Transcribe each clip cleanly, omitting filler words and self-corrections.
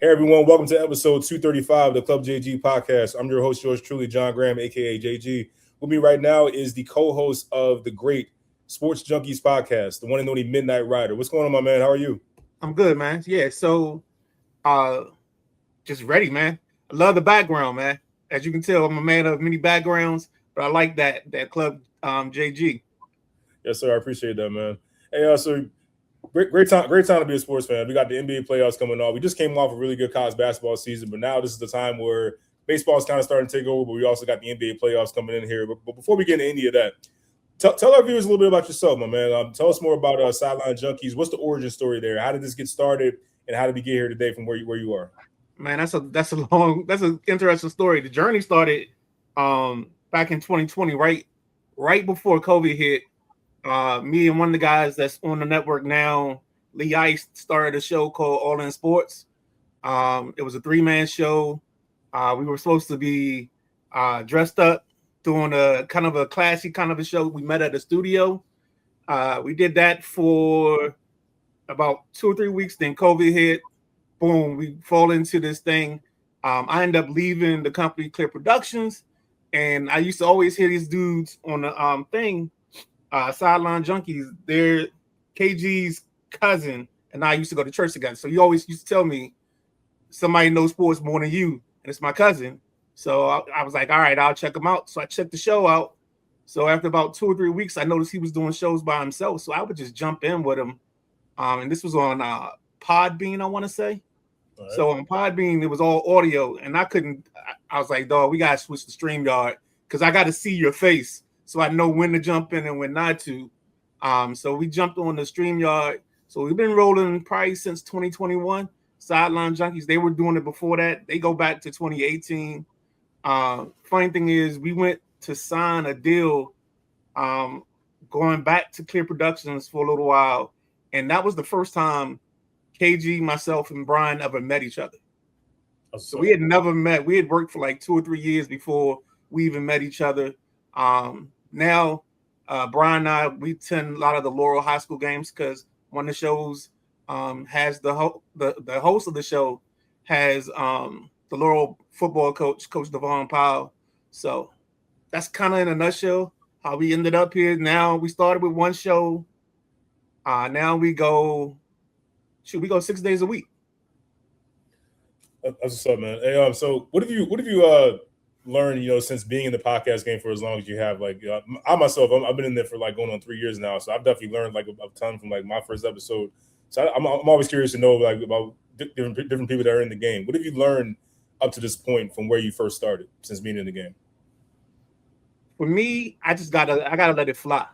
Hey everyone, welcome to episode 235 of the Club JG podcast. I'm your host, yours truly, John Graham, aka JG. With me right now is the co-host of the great Sports Junkies Podcast, the one and only Midnight Rider. What's going on, my man? How are you? I'm good, man. Yeah, so uh just ready, man. I love the background, man. As you can tell, I'm a man of many backgrounds, but I like that club JG. Yes, sir. I appreciate that, man. Hey, so great time to be a sports fan. We got the NBA playoffs coming on. We just came off a really good college basketball season, but now this is the time where baseball is kind of starting to take over. But we also got the NBA playoffs coming in here. But before we get into any of that, tell our viewers a little bit about yourself, my man. Tell us more about Sidelines Junkies. What's the origin story there? How did this get started, and how did we get here today from where you are? Man, that's an interesting story. The journey started back in 2020, right before COVID hit. Me and one of the guys that's on the network now, Lee Ice, started a show called All In Sports. It was a 3-man show. We were supposed to be dressed up, doing a kind of a classy kind of a show. We met at the studio. We did that for about 2 or 3 weeks. Then COVID hit. Boom, we fall into this thing. I ended up leaving the company Clear Productions, and I used to always hear these dudes on the thing, Sideline Junkies. They're KG's cousin, and I used to go to church together. So you always used to tell me somebody knows sports more than you, and it's my cousin. So I was like, all right, I'll check him out. So I checked the show out. So after about 2 or 3 weeks, I noticed he was doing shows by himself. So I would just jump in with him. And this was on Podbean, I want to say. Right. So on Podbean, it was all audio, and I was like, dog, we got to switch to StreamYard because I got to see your face so I know when to jump in and when not to. So we jumped on the StreamYard. So we've been rolling probably since 2021. Sideline Junkies, they were doing it before that. They go back to 2018. Funny thing is, we went to sign a deal going back to Clear Productions for a little while, and that was the first time KG, myself, and Brian ever met each other. So we had never met. We had worked for like 2 or 3 years before we even met each other. Now, Brian and I, we attend a lot of the Laurel High School games because one of the shows has the host of the show has the Laurel football coach, Coach Devon Powell. So that's kind of in a nutshell how we ended up here. Now we started with one show. Now we go 6 days a week. That's what's up, man. Hey, so what have you learned, since being in the podcast game for as long as you have? Like, I myself, I've been in there for like going on 3 years now, so I've definitely learned like a ton from like my first episode. So I'm always curious to know like about different people that are in the game. What have you learned up to this point from where you first started since being in the game? For me, I gotta let it fly.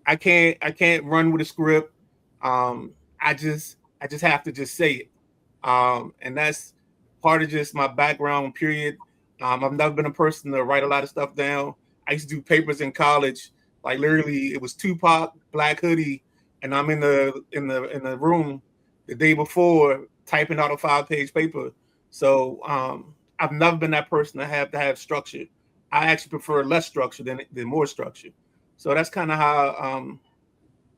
I can't run with a script. I just have to just say it. And that's part of just my background, period. I've never been a person to write a lot of stuff down. I used to do papers in college. Like literally it was Tupac, Black Hoodie, and I'm in the room the day before typing out a 5-page paper. So I've never been that person to have structure. I actually prefer less structure than more structure. So that's kind of how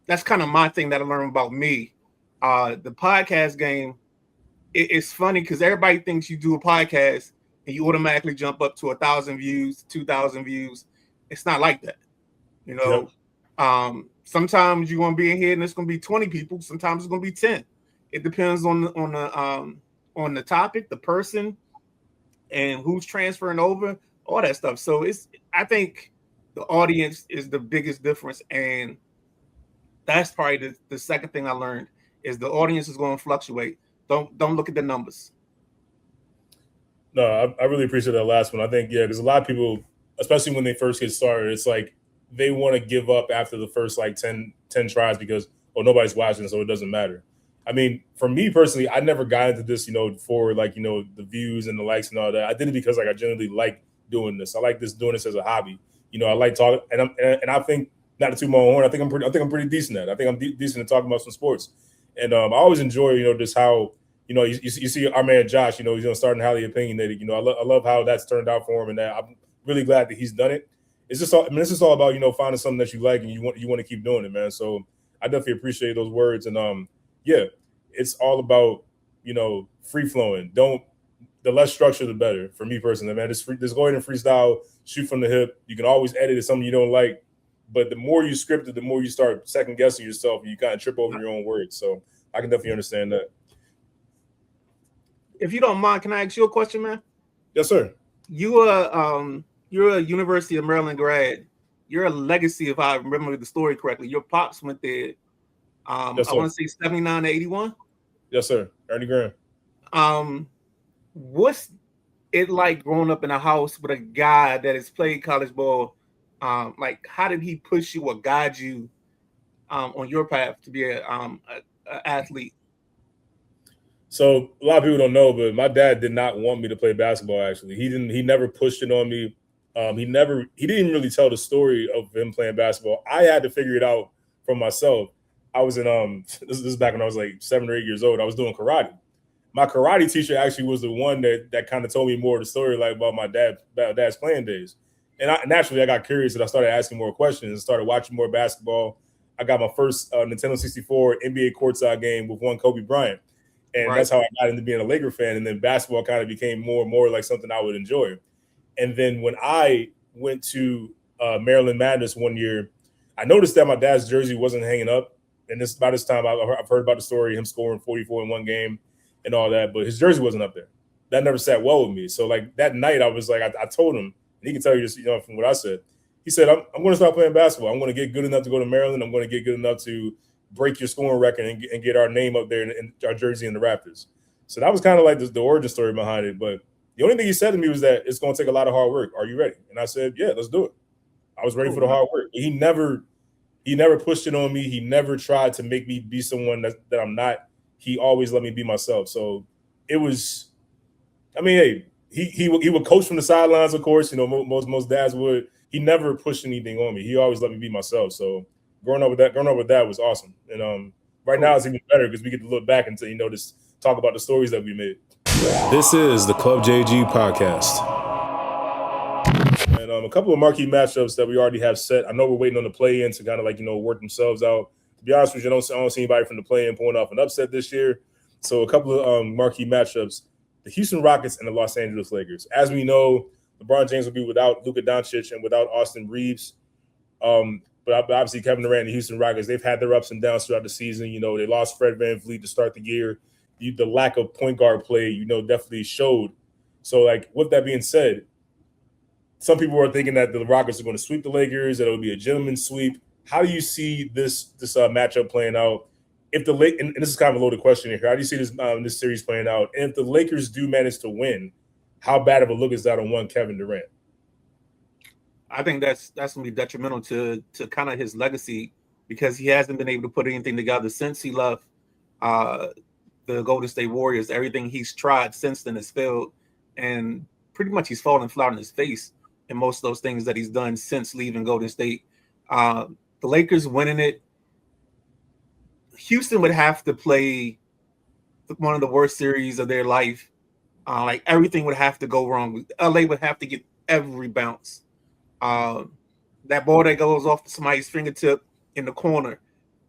that's kind of my thing that I learned about me. The podcast game, it's funny because everybody thinks you do a podcast and you automatically jump up to 1,000 views, 2,000 views. It's not like that, Yep. Sometimes you're gonna be in here and it's gonna be 20 people. Sometimes it's gonna be 10. It depends on the topic, the person, and who's transferring over, all that stuff. So I think the audience is the biggest difference, and that's probably the second thing I learned is the audience is going to fluctuate. Don't look at the numbers. No, I really appreciate that last one. I think, because a lot of people, especially when they first get started, it's like they want to give up after the first like 10 tries because, nobody's watching, so it doesn't matter. I mean, for me personally, I never got into this, for like, the views and the likes and all that. I did it because like I genuinely like doing this. I like doing this as a hobby. I like talking, and I think, not to toot my own horn, I think I'm pretty decent at it. I think I'm decent at talking about some sports. And I always enjoy, just how, you see our man Josh, he's starting highly opinionated. I love how that's turned out for him, and that I'm really glad that he's done it. It's just all, it's just all about finding something that you like and you want to keep doing it, man. So I definitely appreciate those words, and it's all about free flowing. The less structure, the better for me personally, man. Just go ahead and freestyle, shoot from the hip. You can always edit if something you don't like, but the more you script it, the more you start second guessing yourself. And you kind of trip over your own words. So I can definitely understand that. If you don't mind, can I ask you a question, man? Yes, sir. You're a University of Maryland grad. You're a legacy, if I remember the story correctly. Your pops went there. Yes, I want to say 79 to 81. Yes, sir. Ernie Graham. What's it like growing up in a house with a guy that has played college ball? Like, how did he push you or guide you on your path to be an athlete? So a lot of people don't know, but my dad did not want me to play basketball. Actually, he never pushed it on me. He didn't even really tell the story of him playing basketball. I had to figure it out for myself. I was in this is back when I was like 7 or 8 years old. I was doing karate. My karate teacher actually was the one that kind of told me more of the story, like about my dad's playing days. And naturally, I got curious and I started asking more questions and started watching more basketball. I got my first Nintendo 64 NBA courtside game with one Kobe Bryant. And That's how I got into being a Laker fan. And then basketball kind of became more and more like something I would enjoy. And then when I went to Maryland Madness one year, I noticed that my dad's jersey wasn't hanging up. And by this time, I've heard about the story, him scoring 44 in one game and all that. But his jersey wasn't up there. That never sat well with me. So like that night, I was like, I told him, and he can tell you this, from what I said. He said, I'm going to start playing basketball. I'm going to get good enough to go to Maryland. I'm going to get good enough to break your scoring record and get our name up there in our jersey in the Raptors. So that was kind of like the origin story behind it. But the only thing he said to me was that it's going to take a lot of hard work. Are you ready? And I said, yeah, let's do it. I was ready for the hard work. He never pushed it on me. He never tried to make me be someone that I'm not. He always let me be myself. So it was, hey, he would coach from the sidelines, of course. Most dads would. He never pushed anything on me. He always let me be myself. So growing up with that was awesome. And right now it's even better because we get to look back and just talk about the stories that we made. This is the Club JG podcast. And a couple of marquee matchups that we already have set. I know we're waiting on the play-in to kind of work themselves out. To be honest with you, I don't see anybody from the play-in pulling off an upset this year. So a couple of marquee matchups: the Houston Rockets and the Los Angeles Lakers. As we know, LeBron James will be without Luka Doncic and without Austin Reeves. But obviously Kevin Durant and the Houston Rockets, they've had their ups and downs throughout the season. They lost Fred VanVleet to start the year. The lack of point guard play, definitely showed. So, like, with that being said, some people are thinking that the Rockets are going to sweep the Lakers, that it will be a gentleman's sweep. How do you see this matchup playing out? And this is kind of a loaded question here. How do you see this series playing out? And if the Lakers do manage to win, how bad of a look is that on one Kevin Durant? I think that's going to be detrimental to kind of his legacy because he hasn't been able to put anything together since he left the Golden State Warriors. Everything he's tried since then has failed, and pretty much he's fallen flat on his face in most of those things that he's done since leaving Golden State. The Lakers winning it, Houston would have to play one of the worst series of their life. Like everything would have to go wrong. LA would have to get every bounce. That ball that goes off somebody's fingertip in the corner,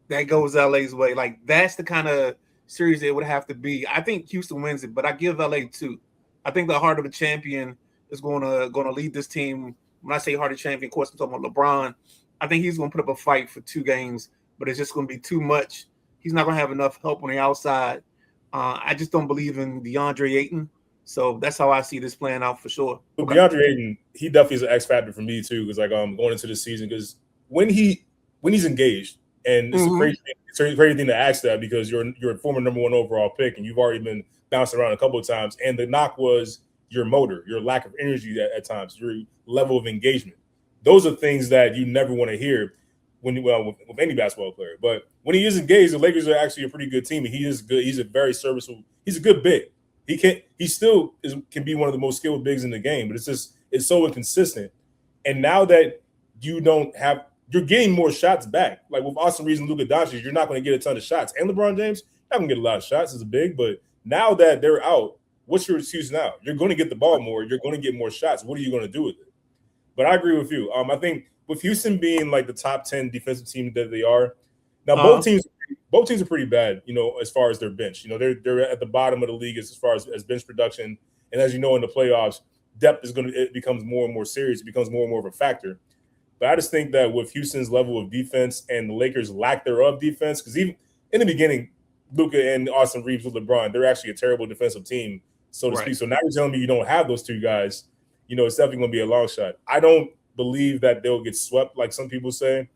that goes LA's way. Like that's the kind of series it would have to be. I think Houston wins it, but I give LA 2. I think the heart of a champion is going to lead this team. When I say heart of champion, of course I'm talking about LeBron. I think he's going to put up a fight for 2 games, but it's just going to be too much. He's not going to have enough help on the outside. I just don't believe in DeAndre Ayton. So that's how I see this playing out for sure. Well, DeAndre Ayton, he definitely is an X factor for me too. Because going into the season, because when he's engaged, and it's a crazy thing to ask that because you're a former number 1 overall pick and you've already been bounced around a couple of times. And the knock was your motor, your lack of energy at times, your level of engagement. Those are things that you never want to hear with any basketball player. But when he is engaged, the Lakers are actually a pretty good team. And he is good. He's a very serviceable. He's a good big. He still can be one of the most skilled bigs in the game, but it's so inconsistent. And now that you're getting more shots back. Like with Austin Reeves and Luka Doncic, you're not going to get a ton of shots. And LeBron James, you're not going to get a lot of shots as a big, but now that they're out, what's your excuse now? You're going to get the ball more. You're going to get more shots. What are you going to do with it? But I agree with you. I think with Houston being like the top 10 defensive team that they are, Now both teams are pretty bad, as far as their bench. They're at the bottom of the league as far as bench production. And as you know, in the playoffs, depth it becomes more and more serious. It becomes more and more of a factor. But I just think that with Houston's level of defense and the Lakers' lack thereof defense, because even in the beginning, Luka and Austin Reeves with LeBron, they're actually a terrible defensive team, so to speak. So now you're telling me you don't have those two guys. It's definitely going to be a long shot. I don't believe that they'll get swept like some people say.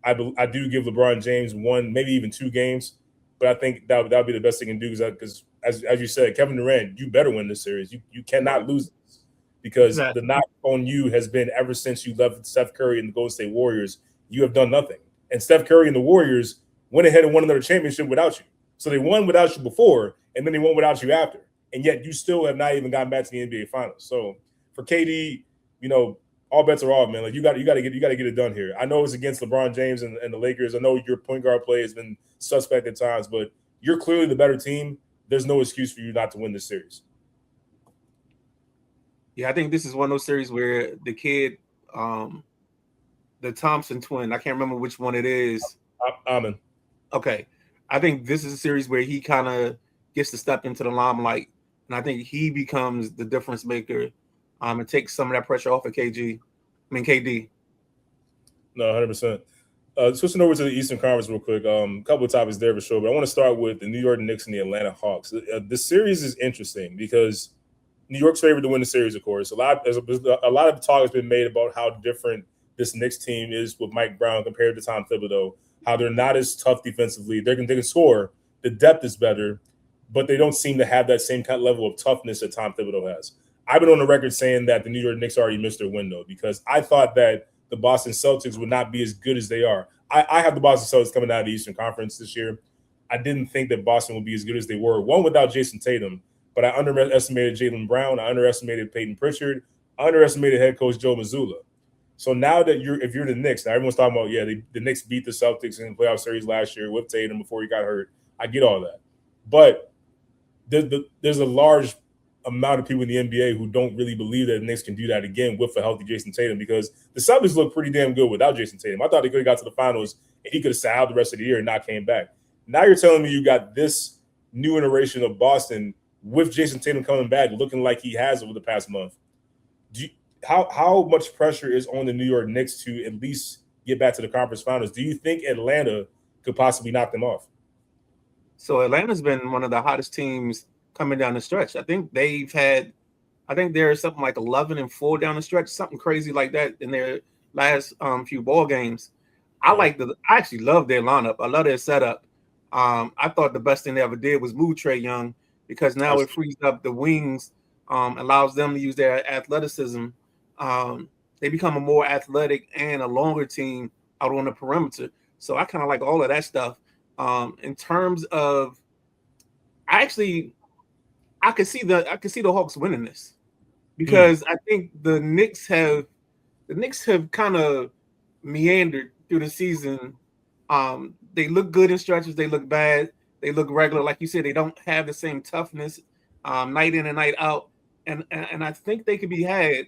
I do give LeBron James 1, maybe even 2 games, but I think that would be the best thing he can do because as you said, Kevin Durant, you better win this series. You cannot lose this because the knock on you has been ever since you left Steph Curry and the Golden State Warriors, you have done nothing. And Steph Curry and the Warriors went ahead and won another championship without you. So they won without you before, and then they won without you after. And yet you still have not even gotten back to the NBA Finals. So for KD, all bets are off, man. Like you got to get it done here. I know it's against LeBron James and the Lakers. I know your point guard play has been suspect at times, but you're clearly the better team. There's no excuse for you not to win this series. Yeah, I think this is one of those series where the kid, the Thompson twin, I can't remember which one it is. Amen. Okay. I think this is a series where he kind of gets to step into the limelight, and I think he becomes the difference maker and takes some of that pressure off of KD. No, 100%. Switching over to the Eastern Conference real quick, a couple of topics there for sure, but I want to start with the New York Knicks and the Atlanta Hawks. The series is interesting because New York's favored to win the series, of course. A lot of talk has been made about how different this Knicks team is with Mike Brown compared to Tom Thibodeau, how they're not as tough defensively. They can score. The depth is better, but they don't seem to have that same kind of level of toughness that Tom Thibodeau has. I've been on the record saying that the New York Knicks already missed their window because I thought that the Boston Celtics would not be as good as they are. I have the Boston Celtics coming out of the Eastern Conference this year. I didn't think that Boston would be as good as they were, one without Jason Tatum, but I underestimated Jaylen Brown. I underestimated Peyton Pritchard. I underestimated head coach Joe Mazzulla. So now that if you're the Knicks, now everyone's talking about, the Knicks beat the Celtics in the playoff series last year with Tatum before he got hurt. I get all that. But there's a large amount of people in the NBA who don't really believe that the Knicks can do that again with a healthy Jason Tatum because the Celtics look pretty damn good without Jason Tatum. I thought they could have got to the finals and he could have sat out the rest of the year and not came back. Now you're telling me you got this new iteration of Boston with Jason Tatum coming back looking like he has over the past month. How much pressure is on the New York Knicks to at least get back to the conference finals? Do you think Atlanta could possibly knock them off? So Atlanta's been one of the hottest teams coming down the stretch. I think they're something like 11-4 down the stretch, something crazy like that in their last few ball games. I actually love their lineup. I love their setup. I thought the best thing they ever did was move Trae Young because now it frees up the wings, allows them to use their athleticism. They become a more athletic and a longer team out on the perimeter. So I kind of like all of that stuff. In terms of, I could see the Hawks winning this because I think the Knicks have kind of meandered through the season. They look good in stretches. They look bad. They look regular. Like you said, they don't have the same toughness night in and night out. And I think they could be had.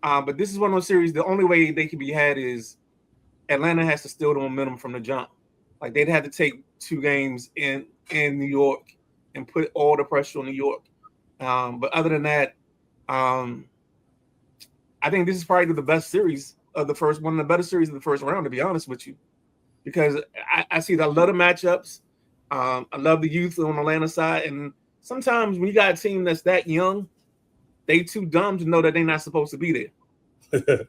But this is one of those series. The only way they can be had is Atlanta has to steal the momentum from the jump. Like they'd have to take 2 games in New York and put all the pressure on New York. But other than that, I think this is probably the best series of one of the better series of the first round, to be honest with you, because I see a lot of matchups. I love the youth on the Atlanta side, and sometimes when you got a team that's that young, they too dumb to know that they're not supposed to be there.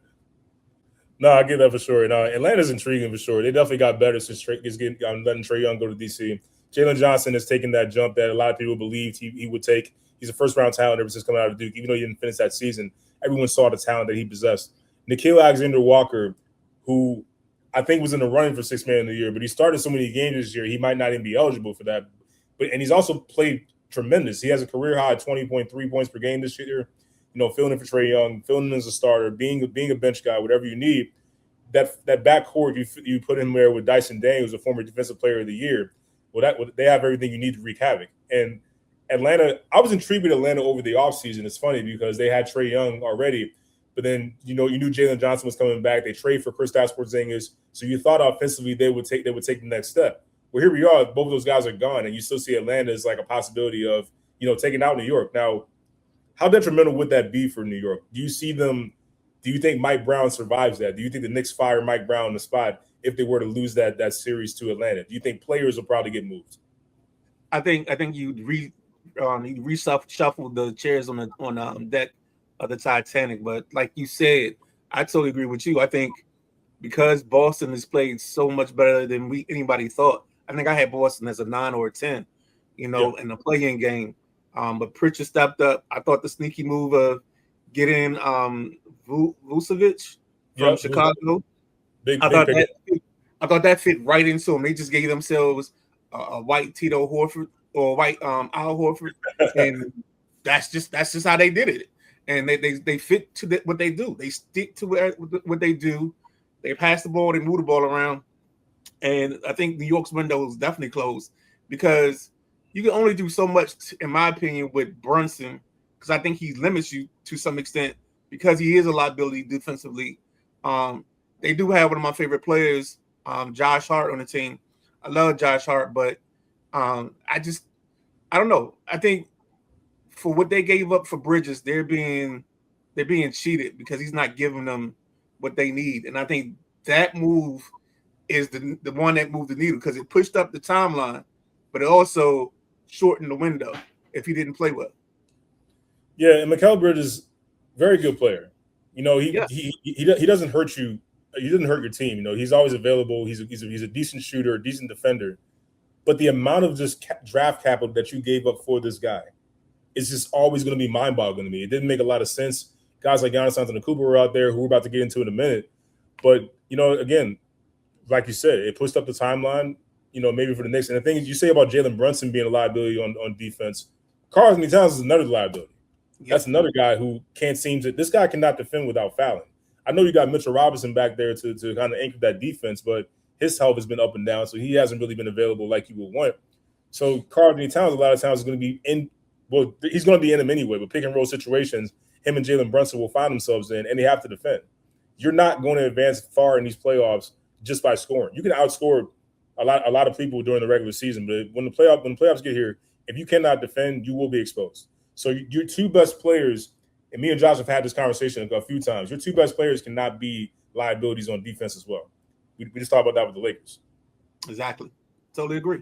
No, I get that for sure. No, Atlanta's intriguing for sure. They definitely got better since letting Trae Young go to DC. Jalen Johnson has taken that jump that a lot of people believed he would take. He's a first-round talent ever since coming out of Duke. Even though he didn't finish that season, everyone saw the talent that he possessed. Nickeil Alexander-Walker, who I think was in the running for Sixth Man of the Year, but he started so many games this year, he might not even be eligible for that. And he's also played tremendous. He has a career-high 20.3 points per game this year. Filling in for Trae Young, filling in as a starter, being a bench guy, whatever you need. That backcourt you put in there with Dyson Daniels, a former Defensive Player of the Year. They have everything you need to wreak havoc. And Atlanta, I was intrigued with Atlanta over the offseason. It's funny because they had Trae Young already, But then, you knew Jalen Johnson was coming back. They trade for Kristaps Porzingis. So you thought offensively they would take the next step. Well, here we are. Both of those guys are gone, and you still see Atlanta as like a possibility of, taking out New York. Now, how detrimental would that be for New York? Do you think Mike Brown survives that? Do you think the Knicks fire Mike Brown on the spot if they were to lose that series to Atlanta? Do you think players will probably get moved? I think you'd reshuffle the chairs on deck of the Titanic. But like you said, I totally agree with you. I think because Boston has played so much better than anybody thought. I think I had Boston as a 9 or a 10, in the play-in game. But Pritchard stepped up. I thought the sneaky move of getting Vucevic from Chicago. I thought that fit right into them. They just gave themselves a white Tito Horford or white Al Horford, and that's just how they did it. And they fit to what they do. They stick to what they do. They pass the ball, they move the ball around, and I think New York's window is definitely closed because you can only do so much, in my opinion, with Brunson, because I think he limits you to some extent because he is a liability defensively. They do have one of my favorite players, Josh Hart, on the team. I love Josh Hart, but I don't know. I think for what they gave up for Bridges, they're being cheated because he's not giving them what they need. And I think that move is the one that moved the needle because it pushed up the timeline, but it also shortened the window if he didn't play well. Yeah, and Mikal Bridges, very good player. He doesn't hurt you. He doesn't hurt your team. He's always available. He's a decent shooter, a decent defender. But the amount of just draft capital that you gave up for this guy is just always going to be mind-boggling to me. It didn't make a lot of sense. Guys like Giannis Antetokounmpo were out there, who we're about to get into in a minute. But, again, like you said, it pushed up the timeline, maybe for the Knicks. And the thing is, you say about Jalen Brunson being a liability on defense, Karl-Anthony Towns is another liability. Yep. That's another guy who can't seem to – this guy cannot defend without fouling. I know you got Mitchell Robinson back there to kind of anchor that defense, but his health has been up and down, so he hasn't really been available like you would want. So Karl-Anthony Towns, a lot of times, is going to be in – well, he's going to be in them anyway, but pick-and-roll situations, him and Jalen Brunson will find themselves in, and they have to defend. You're not going to advance far in these playoffs just by scoring. You can outscore a lot of people during the regular season, but when the playoffs get here, if you cannot defend, you will be exposed. So your two best players, and me and Josh have had this conversation a few times, your two best players cannot be liabilities on defense as well. We just talked about that with the Lakers. Exactly. Totally agree.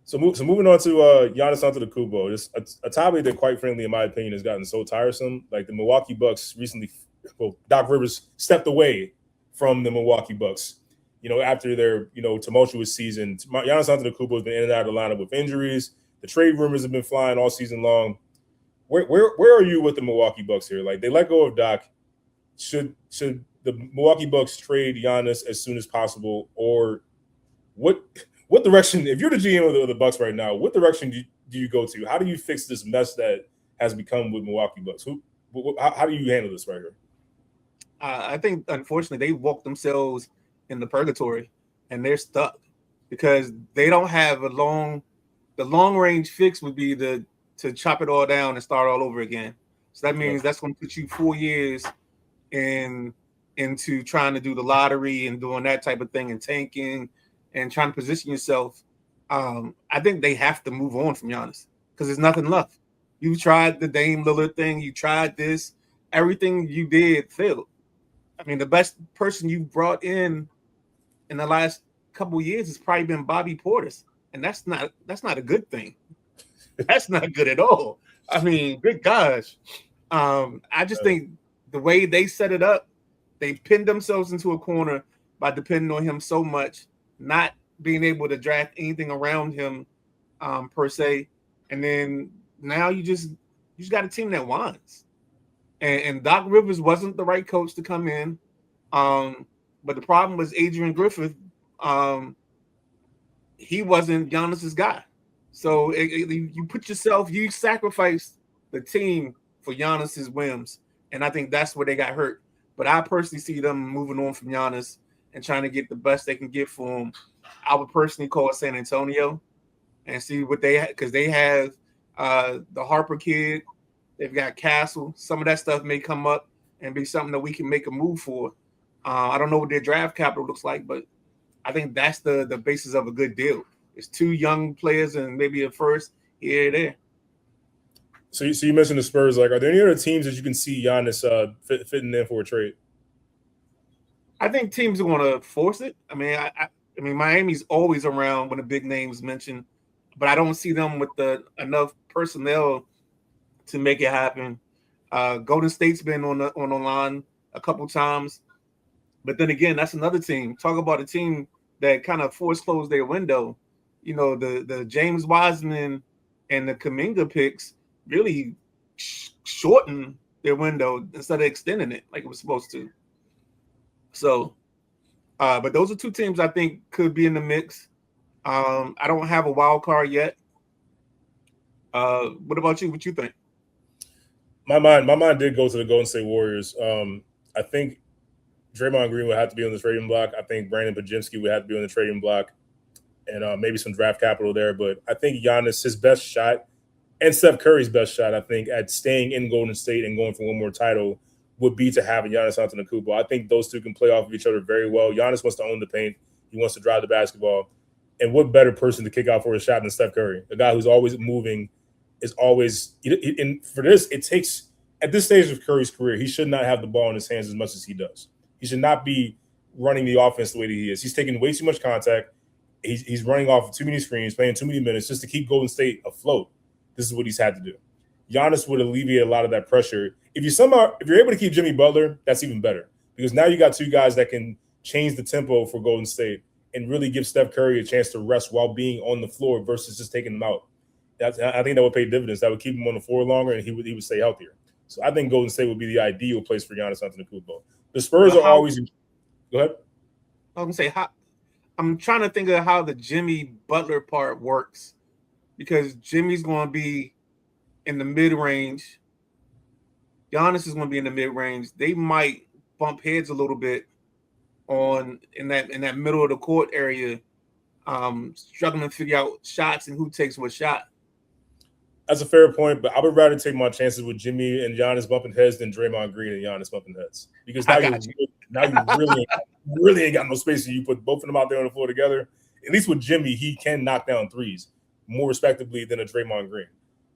So moving on to Giannis Antetokounmpo, just a topic that, quite frankly, in my opinion, has gotten so tiresome. Like the Milwaukee Bucks recently, Doc Rivers stepped away from the Milwaukee Bucks. After their tumultuous season, Giannis Antetokounmpo has been in and out of the lineup with injuries. The trade rumors have been flying all season long. Where are you with the Milwaukee Bucks here? Like, they let go of Doc. Should the Milwaukee Bucks trade Giannis as soon as possible, or what direction? If you're the GM of the Bucks right now, what direction do you go to? How do you fix this mess that has become with Milwaukee Bucks? How do you handle this right here? I think, unfortunately, they walked themselves in the purgatory, and they're stuck because they don't have the long range fix would be to chop it all down and start all over again. So that means that's going to put you 4 years into trying to do the lottery and doing that type of thing and tanking and trying to position yourself. I think they have to move on from Giannis because there's nothing left. You tried the Dame Lillard thing. You tried this. Everything you did failed. I mean, the best person you brought in the last couple of years has probably been Bobby Portis, and that's not a good thing. That's not good at all. I mean, good gosh. I just think the way they set it up, they pinned themselves into a corner by depending on him so much, not being able to draft anything around him per se. And then now you just got a team that whines. And Doc Rivers wasn't the right coach to come in. But the problem was Adrian Griffith. He wasn't Giannis's guy. So you sacrifice the team for Giannis's whims. And I think that's where they got hurt. But I personally see them moving on from Giannis and trying to get the best they can get for him. I would personally call San Antonio and see what they have, because they have the Harper kid. They've got Castle. Some of that stuff may come up. and be something that we can make a move for. I don't know what their draft capital looks like, but I think that's the basis of a good deal. It's 2 young players and maybe a first here or there. So you mentioned the Spurs. Like, are there any other teams that you can see Giannis fitting in for a trade? I think teams are going to force it. I mean, Miami's always around when the big names mentioned, but I don't see them with enough personnel to make it happen. Golden State's been on the line a couple times, but then again, that's another team. Talk about a team that kind of force closed their window. You know, the James Wiseman and the Kuminga picks really shortened their window instead of extending it like it was supposed to. So, but those are 2 teams I think could be in the mix. I don't have a wild card yet. What about you? What you think? My mind did go to the Golden State Warriors. I think Draymond Green would have to be on the trading block. I think Brandon Podziemski would have to be on the trading block, and maybe some draft capital there. But I think Giannis, his best shot, and Steph Curry's best shot, I think, at staying in Golden State and going for one more title would be to have a Giannis Antetokounmpo. I think those 2 can play off of each other very well. Giannis wants to own the paint. He wants to drive the basketball. And what better person to kick out for a shot than Steph Curry, a guy who's always moving, is always – and for this, it takes – at this stage of Curry's career, he should not have the ball in his hands as much as he does. He should not be running the offense the way that he is. He's taking way too much contact. He's running off too many screens, playing too many minutes just to keep Golden State afloat. This is what he's had to do. Giannis would alleviate a lot of that pressure. If you're able to keep Jimmy Butler, that's even better, because now you got 2 guys that can change the tempo for Golden State and really give Steph Curry a chance to rest while being on the floor versus just taking him out. I think that would pay dividends. That would keep him on the floor longer, and he would stay healthier. So I think Golden State would be the ideal place for Giannis Antetokounmpo. The Spurs are always. Go ahead. I was gonna say I'm trying to think of how the Jimmy Butler part works, because Jimmy's going to be in the mid range. Giannis is going to be in the mid range. They might bump heads a little bit in that middle of the court area, struggling to figure out shots and who takes what shot. That's a fair point, but I would rather take my chances with Jimmy and Giannis bumping heads than Draymond Green and Giannis bumping heads, because now you really ain't got no space. You put both of them out there on the floor together. At least with Jimmy, he can knock down threes more respectively than a Draymond Green,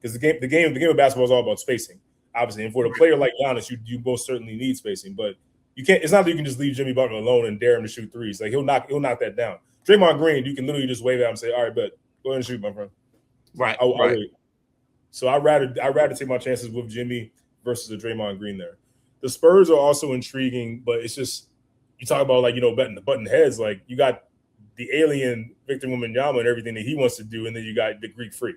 because the game of basketball is all about spacing, obviously. And for a player like Giannis, you most certainly need spacing, but you can't. It's not that you can just leave Jimmy Butler alone and dare him to shoot threes. Like he'll knock that down. Draymond Green, you can literally just wave at him and say, "All right, but go ahead and shoot, my friend." Right. I'll wait. So I'd rather take my chances with Jimmy versus a Draymond Green there. The Spurs are also intriguing, but it's just, you talk about button heads. Like, you got the alien Victor Wembanyama and everything that he wants to do, and then you got the Greek Freak.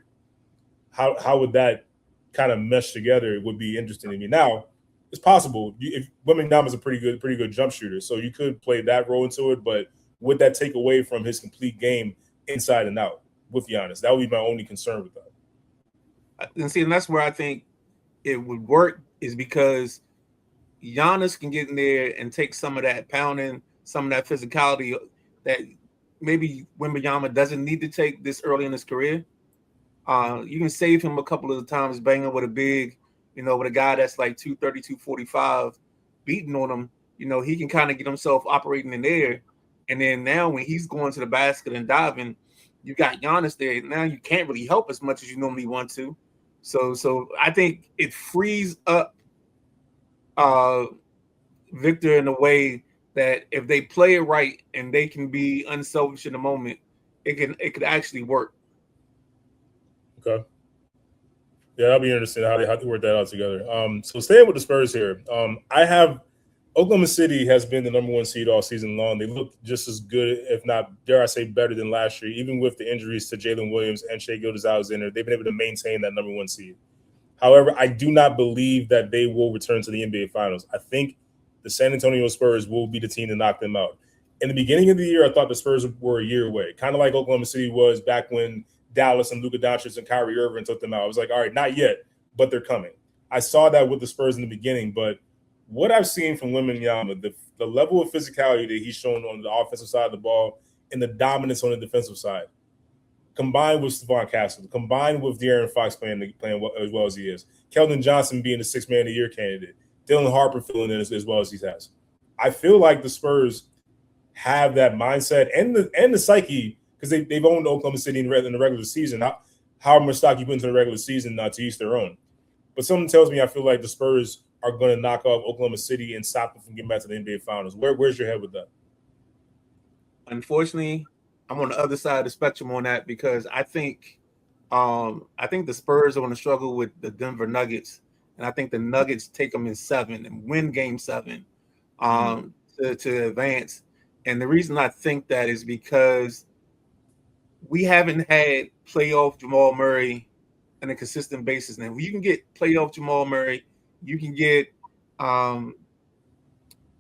How would that kind of mesh together? It would be interesting to me. Now, it's possible. If Wembanyama is a pretty good jump shooter, so you could play that role into it. But would that take away from his complete game inside and out with Giannis? That would be my only concern with that. And that's where I think it would work, is because Giannis can get in there and take some of that pounding, some of that physicality that maybe Wembanyama doesn't need to take this early in his career. You can save him a couple of the times banging with a big, with a guy that's like 230, 245 beating on him. He can kind of get himself operating in there. And then now when he's going to the basket and diving, you got Giannis there. Now you can't really help as much as you normally want to. So I think it frees up Victor in a way that if they play it right and they can be unselfish in the moment, it could actually work. Okay. Yeah, that'll be interesting how they work that out together. So staying with the Spurs here, I have Oklahoma City has been the number 1 seed all season long. They look just as good, if not, dare I say, better than last year, even with the injuries to Jalen Williams and Shai Gilgeous-Alexander. They've been able to maintain that number 1 seed. However, I do not believe that they will return to the NBA Finals. I think the San Antonio Spurs will be the team to knock them out. In the beginning of the year, I thought the Spurs were a year away, kind of like Oklahoma City was back when Dallas and Luka Doncic and Kyrie Irving took them out. I was like, all right, not yet, but they're coming. I saw that with the Spurs in the beginning, but what I've seen from Wembanyama, the level of physicality that he's shown on the offensive side of the ball and the dominance on the defensive side, combined with Stephon Castle, combined with De'Aaron Fox playing as well as he is, Keldon Johnson being the 6th man of the year candidate, Dylan Harper filling in as well as he has. I feel like the Spurs have that mindset and the psyche because they've owned Oklahoma City in the regular season. How much stock you put into the regular season, to each their own. But something tells me I feel like the Spurs are going to knock off Oklahoma City and stop them from getting back to the NBA Finals. Where's your head with that? Unfortunately, I'm on the other side of the spectrum on that because I think the Spurs are going to struggle with the Denver Nuggets, and I think the Nuggets take them in 7 and win Game 7 to advance. And the reason I think that is because we haven't had playoff Jamal Murray on a consistent basis. Now, you can get playoff Jamal Murray, you can get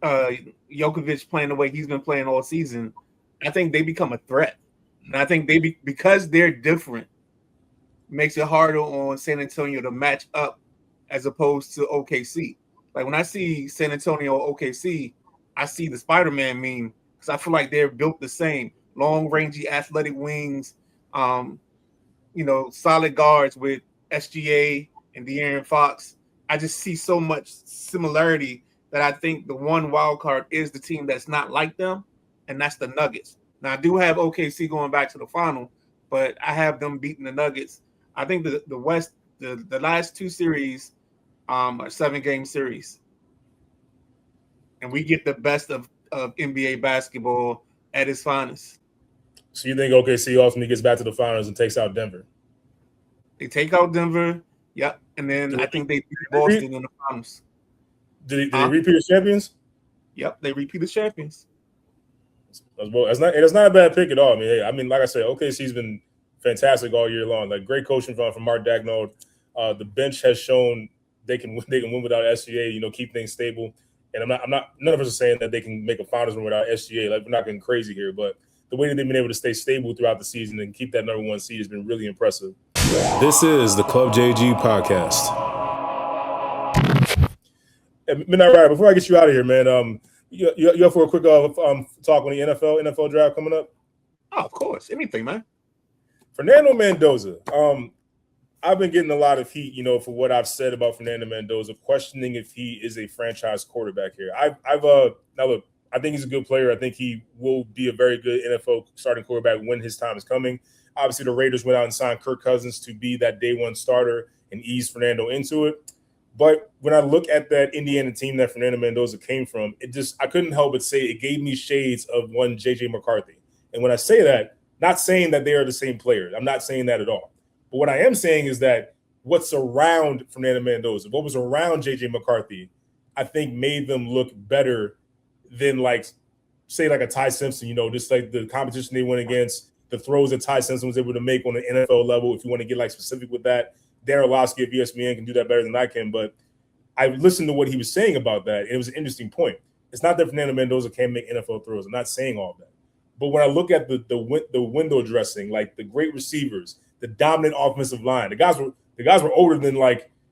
Jokovic playing the way he's been playing all season. I think they become a threat, and I think because they're different, makes it harder on San Antonio to match up as opposed to OKC. Like when I see San Antonio OKC, I see the Spider-Man meme because I feel like they're built the same. Long, rangy, athletic wings, solid guards with SGA and De'Aaron Fox. I just see so much similarity that I think the one wild card is the team that's not like them, and that's the Nuggets. Now, I do have OKC going back to the final, but I have them beating the Nuggets. I think the West, the last 2 series are 7-game series. And we get the best of NBA basketball at its finest. So you think OKC ultimately gets back to the finals and takes out Denver? They take out Denver, yep. And then I think they beat Boston in the finals. Did they repeat as champions? Yep, they repeat as champions. It's not a bad pick at all. I mean, like I said, OKC's been fantastic all year long. Like great coaching from Mark Daigneault. The bench has shown they can win without SGA. Keep things stable. And none of us are saying that they can make a finals run without SGA. Like we're not getting crazy here, but the way that they've been able to stay stable throughout the season and keep that number 1 seed has been really impressive. This is the Club JG podcast. Midnight Rider, before I get you out of here, man, you up for a quick talk on the NFL draft coming up? Oh, of course. Anything, man. Fernando Mendoza. I've been getting a lot of heat, for what I've said about Fernando Mendoza, questioning if he is a franchise quarterback here. Now look, I think he's a good player. I think he will be a very good NFL starting quarterback when his time is coming. Obviously, the Raiders went out and signed Kirk Cousins to be that day 1 starter and ease Fernando into it. But when I look at that Indiana team that Fernando Mendoza came from, I couldn't help but say it gave me shades of one J.J. McCarthy. And when I say that, not saying that they are the same players. I'm not saying that at all. But what I am saying is that what's around Fernando Mendoza, what was around J.J. McCarthy, I think made them look better than say a Ty Simpson, just like the competition they went against, the throws that Ty Simpson was able to make on the NFL level. If you want to get specific with that, Darren Orlovsky of ESPN can do that better than I can. But I listened to what he was saying about that. And it was an interesting point. It's not that Fernando Mendoza can't make NFL throws. I'm not saying all that. But when I look at the window dressing, like the great receivers, the dominant offensive line, the guys were older than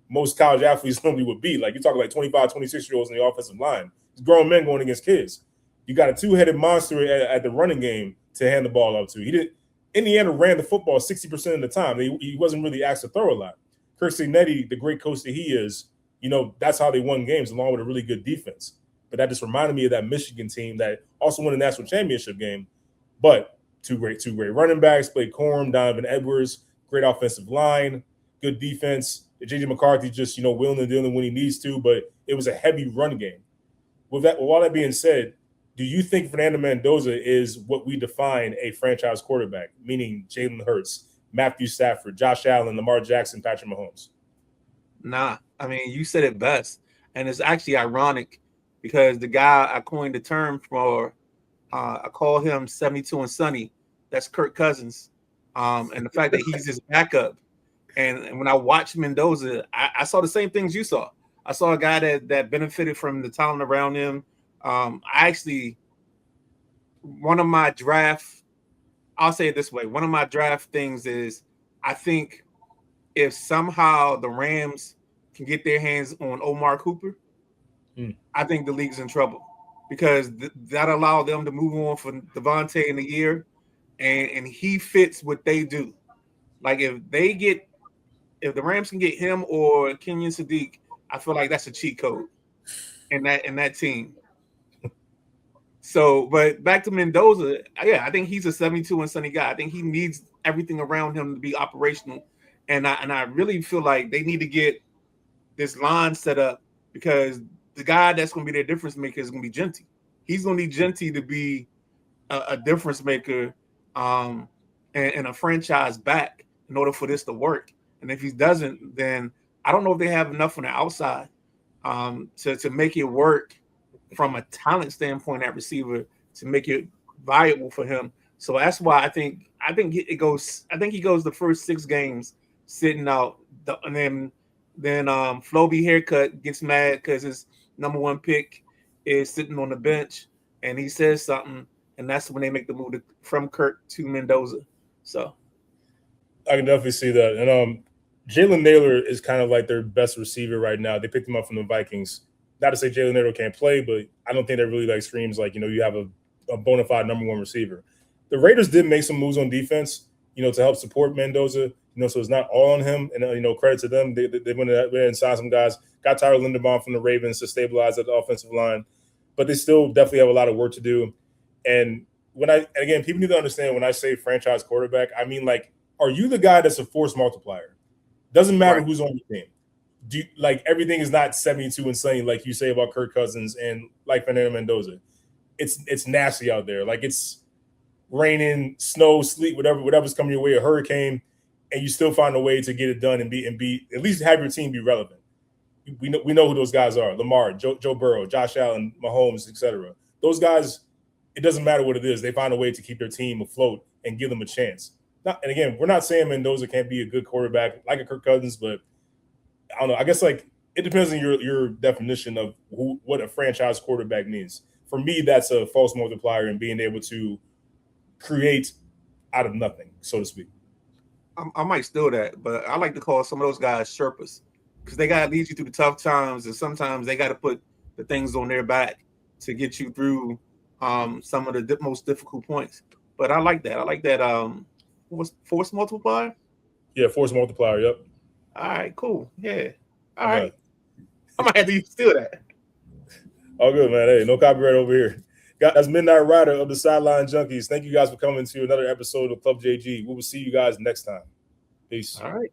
most college athletes normally would be. You're talking 25, 26-year-olds in the offensive line. It's grown men going against kids. You got a 2-headed monster at the running game to hand the ball up to. Indiana ran the football 60% of the time. He wasn't really asked to throw a lot. Kirk Signetti, the great coach that he is, that's how they won games, along with a really good defense. But that just reminded me of that Michigan team that also won a national championship game. But two great running backs, Blake Corum, Donovan Edwards, great offensive line, good defense. J.J. McCarthy just, willing and dealing when he needs to, but it was a heavy run game. With all that being said, do you think Fernando Mendoza is what we define a franchise quarterback, meaning Jalen Hurts, Matthew Stafford, Josh Allen, Lamar Jackson, Patrick Mahomes? Nah, I mean, you said it best. And it's actually ironic because the guy I coined the term for, I call him 72 and Sunny. That's Kirk Cousins. And the fact that he's his backup. And when I watched Mendoza, I saw the same things you saw. I saw a guy that benefited from the talent around him. One of my draft things is I think if somehow the Rams can get their hands on Omar Cooper, I think the league's in trouble because that allowed them to move on from Devontae in a year, and he fits what they do. If the Rams can get him or Kenyon Sadiq, I feel like that's a cheat code. in that team. So, but back to Mendoza, yeah, I think he's a 72 and sunny guy. I think he needs everything around him to be operational, and I really feel like they need to get this line set up because the guy that's going to be their difference maker is going to be Genty. He's going to need Genty to be a difference maker, and a franchise back in order for this to work. And if he doesn't, then I don't know if they have enough on the outside to make it work from a talent standpoint at receiver to make it viable for him. So that's why I think it goes. I think he goes the first 6 games sitting out, and then Floby haircut gets mad because his number 1 pick is sitting on the bench, and he says something, and that's when they make the move from Kirk to Mendoza. So I can definitely see that. And Jalen Naylor is kind of like their best receiver right now. They picked him up from the Vikings. Not to say Jalen Naylor can't play, but I don't think that really like screams like, you have a bona fide number 1 receiver. The Raiders did make some moves on defense, to help support Mendoza, so it's not all on him. And, credit to them. They went and signed some guys, got Tyler Linderbaum from the Ravens to stabilize that offensive line. But they still definitely have a lot of work to do. And again, people need to understand when I say franchise quarterback, I mean, like, are you the guy that's a force multiplier? Doesn't matter who's on your team. Everything is not 72 and sunny like you say about Kirk Cousins and like Fernando Mendoza. It's nasty out there. Like, it's raining, snow, sleet, whatever's coming your way, a hurricane, and you still find a way to get it done and be at least have your team be relevant. We know who those guys are: Lamar, Joe Burrow, Josh Allen, Mahomes, etc. Those guys, it doesn't matter what it is, they find a way to keep their team afloat and give them a chance. And again, we're not saying Mendoza can't be a good quarterback like a Kirk Cousins, but I don't know. I guess it depends on your definition of what a franchise quarterback means. For me, that's a false multiplier and being able to create out of nothing, so to speak. I might steal that, but I like to call some of those guys Sherpas because they got to lead you through the tough times, and sometimes they got to put the things on their back to get you through some of the most difficult points. But I like that. I like that. What's force multiplier? Yeah, force multiplier. Yep. All right, cool. Yeah. All right. I might have to steal that. All good, man. Hey, no copyright over here. That's Midnight Rider of the Sidelines Junkies. Thank you guys for coming to another episode of Club JG. We will see you guys next time. Peace. All right.